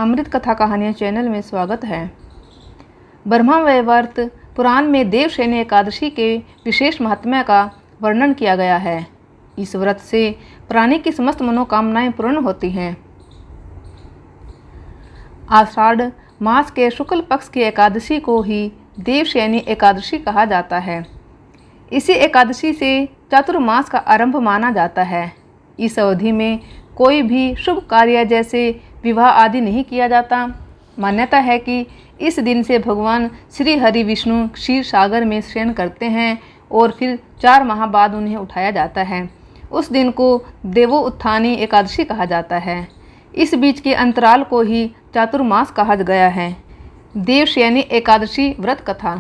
अमृत कथा कहानियाँ चैनल में स्वागत है। ब्रह्मा वैवर्त पुराण में देवशयनी एकादशी के विशेष महात्म्य का वर्णन किया गया है। इस व्रत से प्राणी की समस्त मनोकामनाएं पूर्ण होती हैं। आषाढ़ मास के शुक्ल पक्ष की एकादशी को ही देवशयनी एकादशी कहा जाता है। इसी एकादशी से चातुर्मास का आरंभ माना जाता है। इस अवधि में कोई भी शुभ कार्य जैसे विवाह आदि नहीं किया जाता। मान्यता है कि इस दिन से भगवान श्री हरि विष्णु क्षीर सागर में शयन करते हैं और फिर 4 माह बाद उन्हें उठाया जाता है। उस दिन को देवो उत्थानी एकादशी कहा जाता है। इस बीच के अंतराल को ही चातुर्मास कहा गया है। देवशयनी एकादशी व्रत कथा।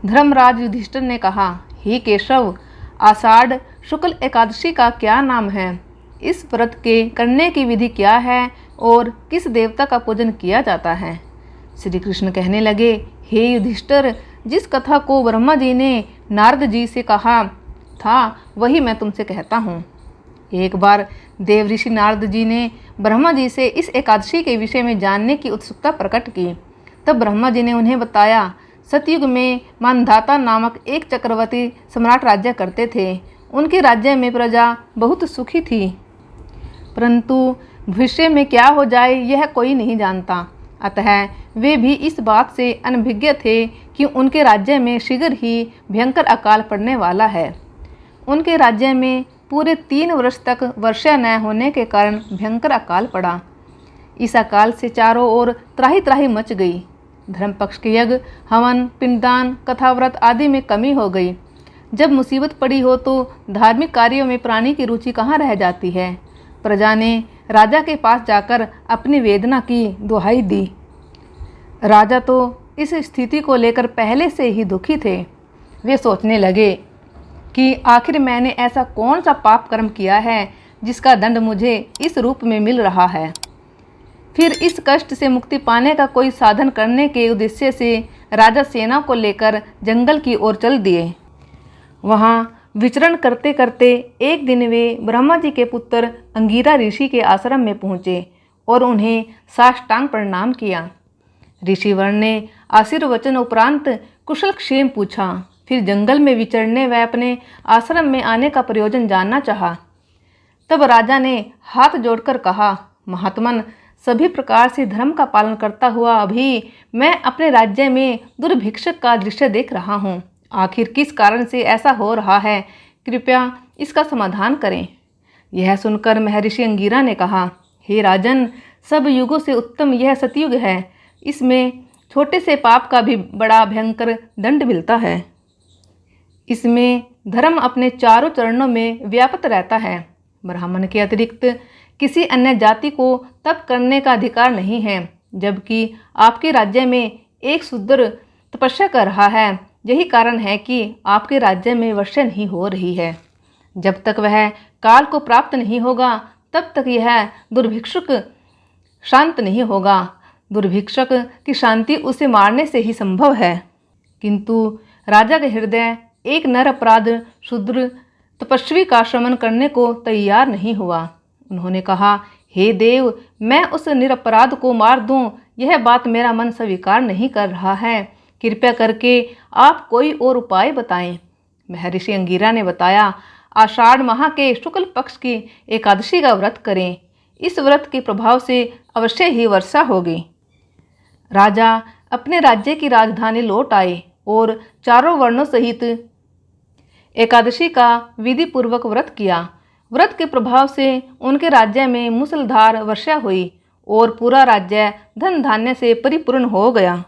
धर्मराज युधिष्ठिर ने कहा, हे केशव, आषाढ़ शुक्ल एकादशी का क्या नाम है? इस व्रत के करने की विधि क्या है और किस देवता का पूजन किया जाता है? श्री कृष्ण कहने लगे, हे युधिष्ठिर, जिस कथा को ब्रह्मा जी ने नारद जी से कहा था वही मैं तुमसे कहता हूँ। एक बार देव ऋषि नारद जी ने ब्रह्मा जी से इस एकादशी के विषय में जानने की उत्सुकता प्रकट की। तब ब्रह्मा जी ने उन्हें बताया, सतयुग में मानधाता नामक एक चक्रवर्ती सम्राट राज्य करते थे। उनके राज्य में प्रजा बहुत सुखी थी, परंतु भविष्य में क्या हो जाए यह कोई नहीं जानता। अतः वे भी इस बात से अनभिज्ञ थे कि उनके राज्य में शीघ्र ही भयंकर अकाल पड़ने वाला है। उनके राज्य में पूरे 3 वर्ष तक वर्षा न होने के कारण भयंकर अकाल पड़ा। इस अकाल से चारों ओर त्राही त्राही मच गई। धर्म पक्ष के यज्ञ, हवन, पिंडदान, कथाव्रत आदि में कमी हो गई। जब मुसीबत पड़ी हो तो धार्मिक कार्यों में प्राणी की रुचि कहाँ रह जाती है। प्रजा ने राजा के पास जाकर अपनी वेदना की दुहाई दी। राजा तो इस स्थिति को लेकर पहले से ही दुखी थे। वे सोचने लगे कि आखिर मैंने ऐसा कौन सा पाप कर्म किया है जिसका दंड मुझे इस रूप में मिल रहा है। फिर इस कष्ट से मुक्ति पाने का कोई साधन करने के उद्देश्य से राजा सेना को लेकर जंगल की ओर चल दिए। वहाँ विचरण करते करते एक दिन वे ब्रह्मा जी के पुत्र अंगिरा ऋषि के आश्रम में पहुँचे और उन्हें साष्टांग प्रणाम किया। ऋषिवर ने आशीर्वचन उपरांत कुशल क्षेम पूछा। फिर जंगल में विचरने व अपने आश्रम में आने का प्रयोजन जानना चाहा। तब राजा ने हाथ जोड़कर कहा, महात्मन, सभी प्रकार से धर्म का पालन करता हुआ अभी मैं अपने राज्य में दुर्भिक्षक का दृश्य देख रहा हूँ। आखिर किस कारण से ऐसा हो रहा है? कृपया इसका समाधान करें। यह सुनकर महर्षि अंगिरा ने कहा, हे राजन, सब युगों से उत्तम यह सतयुग है। इसमें छोटे से पाप का भी बड़ा भयंकर दंड मिलता है। इसमें धर्म अपने चारों चरणों में व्याप्त रहता है। ब्राह्मण के अतिरिक्त किसी अन्य जाति को तप करने का अधिकार नहीं है, जबकि आपके राज्य में एक शूद्र तपस्या कर रहा है। यही कारण है कि आपके राज्य में वर्षा नहीं हो रही है। जब तक वह काल को प्राप्त नहीं होगा तब तक यह दुर्भिक्षुक शांत नहीं होगा। दुर्भिक्षक की शांति उसे मारने से ही संभव है। किंतु राजा का हृदय एक नर अपराध शूद्र तपस्वी का शमन करने को तैयार नहीं हुआ। उन्होंने कहा, हे देव, मैं उस निरपराध को मार दूं, यह बात मेरा मन स्वीकार नहीं कर रहा है। कृपया करके आप कोई और उपाय बताएं। महर्षि अंगिरा ने बताया, आषाढ़ माह के शुक्ल पक्ष की एकादशी का व्रत करें। इस व्रत के प्रभाव से अवश्य ही वर्षा होगी। राजा अपने राज्य की राजधानी लौट आए और चारों वर्णों सहित एकादशी का विधि पूर्वक व्रत किया। व्रत के प्रभाव से उनके राज्य में मूसलधार वर्षा हुई और पूरा राज्य धन धान्य से परिपूर्ण हो गया।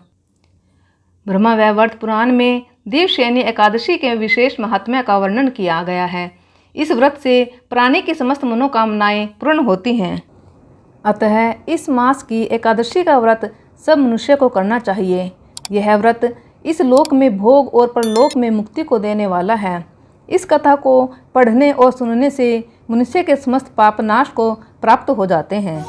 ब्रह्मा वैवर्त पुराण में देवशयनी एकादशी के विशेष महात्म्य का वर्णन किया गया है। इस व्रत से प्राणी की समस्त मनोकामनाएं पूर्ण होती हैं। अतः इस मास की एकादशी का व्रत सब मनुष्य को करना चाहिए। यह व्रत इस लोक में भोग और परलोक में मुक्ति को देने वाला है। इस कथा को पढ़ने और सुनने से मनुष्य के समस्त पाप नाश को प्राप्त हो जाते हैं।